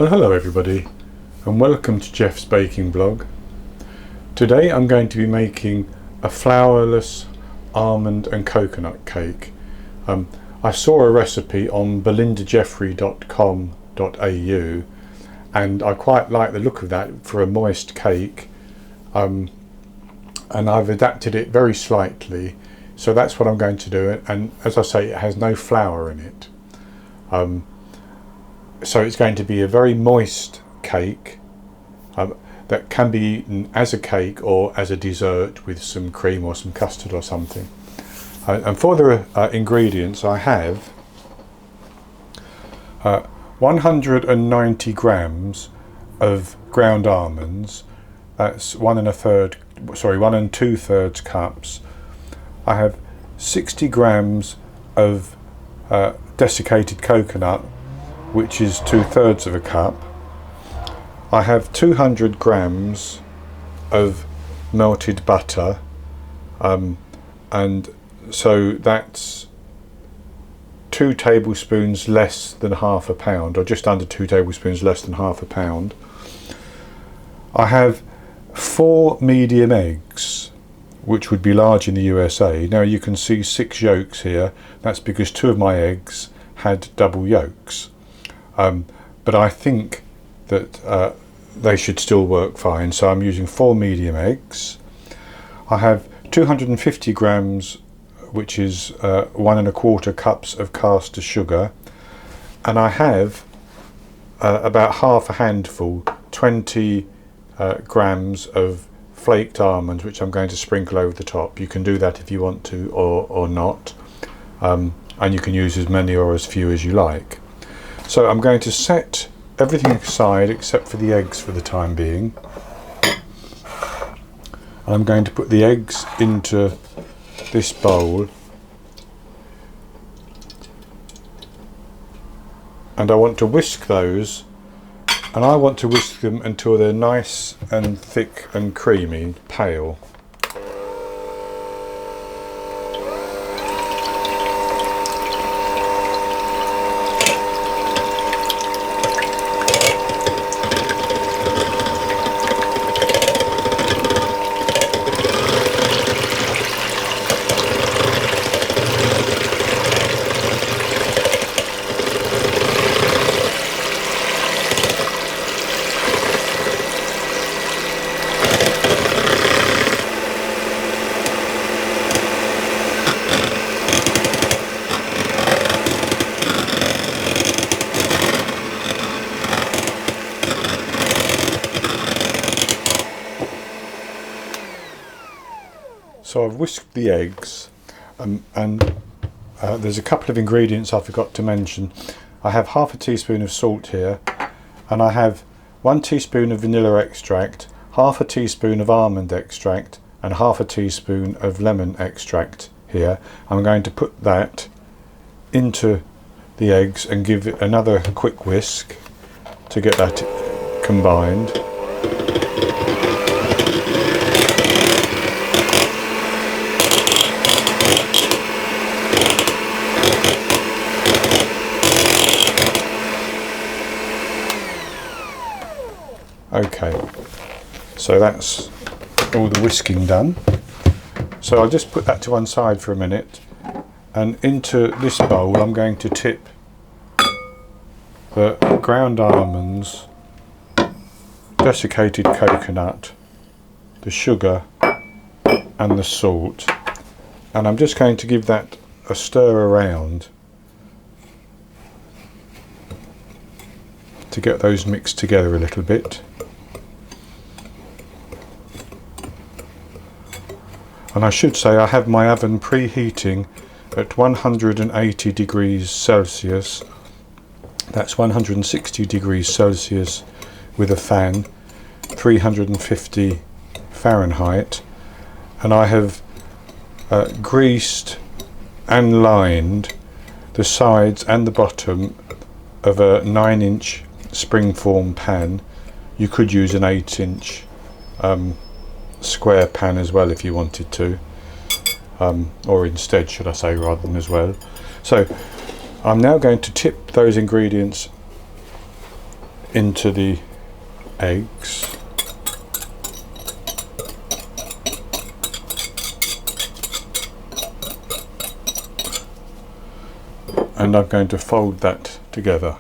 Well, hello everybody and welcome to Jeff's baking blog. Today I'm going to be making a flourless almond and coconut cake. I saw a recipe on belindajeffrey.com.au and I quite like the look of that for a moist cake, and I've adapted it very slightly, so that's what I'm going to do. And as I say, it has no flour in it. So it's going to be a very moist cake that can be eaten as a cake or as a dessert with some cream or some custard or something. And for the ingredients, I have 190 grams of ground almonds. That's 1 2/3 cups. I have 60 grams of desiccated coconut, which is 2/3 of a cup. I have 200 grams of melted butter, and so that's 2 tablespoons less than half a pound, or just under 2 tablespoons less than half a pound. I have 4 medium eggs, which would be large in the USA. Now you can see 6 yolks here. That's because 2 of my eggs had double yolks. But I think that they should still work fine, so I'm using 4 medium eggs. I have 250 grams, which is 1 1/4 cups of caster sugar, and I have about half a handful, 20 grams of flaked almonds, which I'm going to sprinkle over the top. You can do that if you want to, or not, and you can use as many or as few as you like. So I'm going to set everything aside except for the eggs for the time being. And I'm going to put the eggs into this bowl. And I want to whisk those, and I want to whisk them until they're nice and thick and creamy, pale. So I've whisked the eggs, and there's a couple of ingredients I forgot to mention. I have half a teaspoon of salt here, and I have 1 teaspoon of vanilla extract, half a teaspoon of almond extract, and half a teaspoon of lemon extract here. I'm going to put that into the eggs and give it another quick whisk to get that combined. Okay, so that's all the whisking done. So I'll just put that to one side for a minute, and into this bowl I'm going to tip the ground almonds, desiccated coconut, the sugar and the salt, and I'm just going to give that a stir around to get those mixed together a little bit. And I should say I have my oven preheating at 180 degrees Celsius. That's 160 degrees Celsius with a fan, 350 Fahrenheit. And I have greased and lined the sides and the bottom of a 9-inch springform pan. You could use an 8-inch square pan as well if you wanted to, or instead, should I say, rather than as well. So I'm now going to tip those ingredients into the eggs. And I'm going to fold that together.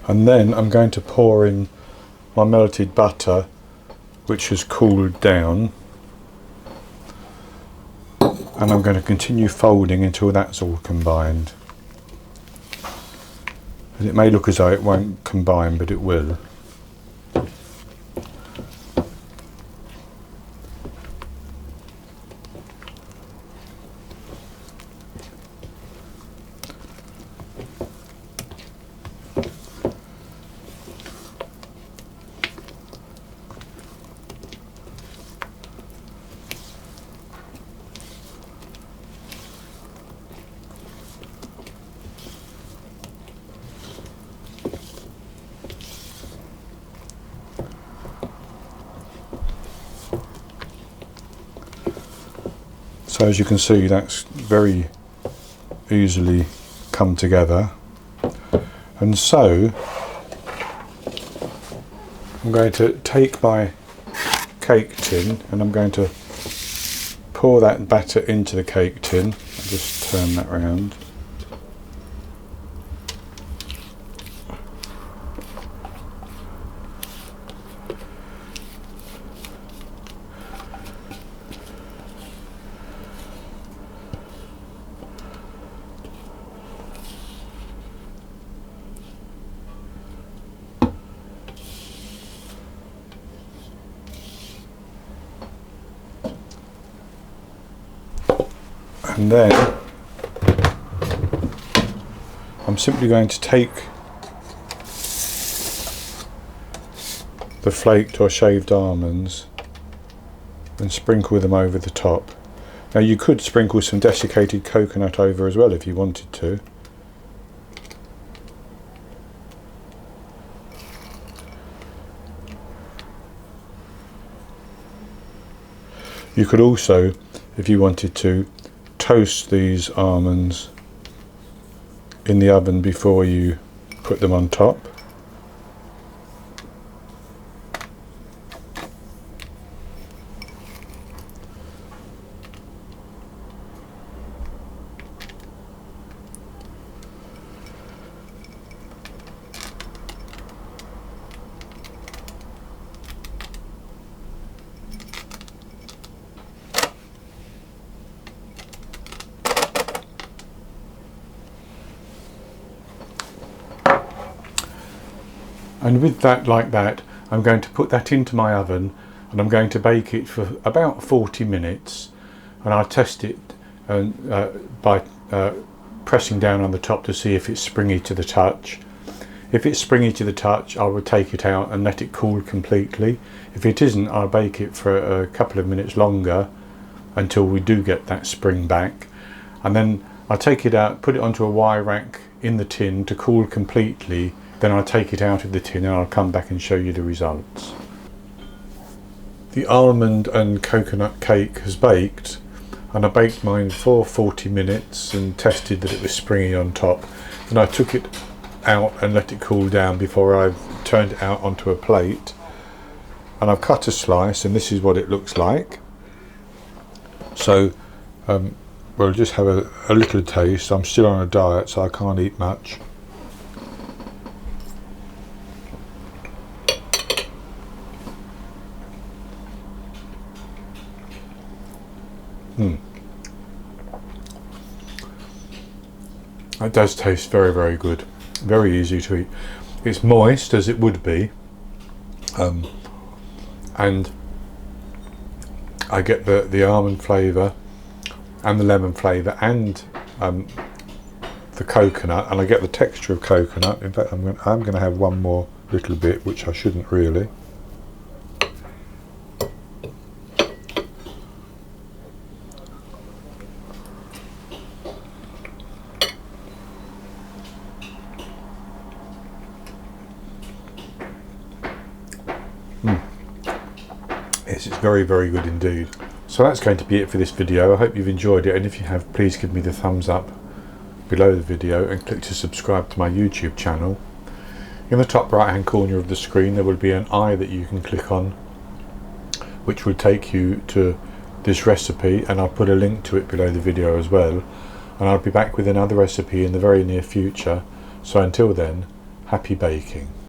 And then I'm going to pour in my melted butter, which has cooled down, and I'm going to continue folding until that's all combined. And it may look as though it won't combine, but it will. So as you can see, that's very easily come together. And so I'm going to take my cake tin and I'm going to pour that batter into the cake tin. I'll just turn that around. And then I'm simply going to take the flaked or shaved almonds and sprinkle them over the top. Now you could sprinkle some desiccated coconut over as well if you wanted to. You could also, if you wanted to, toast these almonds in the oven before you put them on top. And with that, like that, I'm going to put that into my oven and I'm going to bake it for about 40 minutes. And I'll test it by pressing down on the top to see if it's springy to the touch. If it's springy to the touch, I will take it out and let it cool completely. If it isn't, I'll bake it for a couple of minutes longer until we do get that spring back. And then I'll take it out, put it onto a wire rack in the tin to cool completely. Then I'll take it out of the tin and I'll come back and show you the results. The almond and coconut cake has baked, and I baked mine for 40 minutes and tested that it was springy on top. And I took it out and let it cool down before I turned it out onto a plate. And I've cut a slice and this is what it looks like. So we'll just have a little taste. I'm still on a diet, so I can't eat much. It does taste very, very good. Very easy to eat. It's moist, as it would be, and I get the almond flavour and the lemon flavour and the coconut, and I get the texture of coconut. In fact, I'm going to have one more little bit, which I shouldn't really. Yes, it's very, very good indeed. So that's going to be it for this video. I hope you've enjoyed it, and if you have, please give me the thumbs up below the video and click to subscribe to my YouTube channel. In the top right hand corner of the screen there will be an eye that you can click on, which will take you to this recipe, and I'll put a link to it below the video as well, and I'll be back with another recipe in the very near future. So until then, happy baking.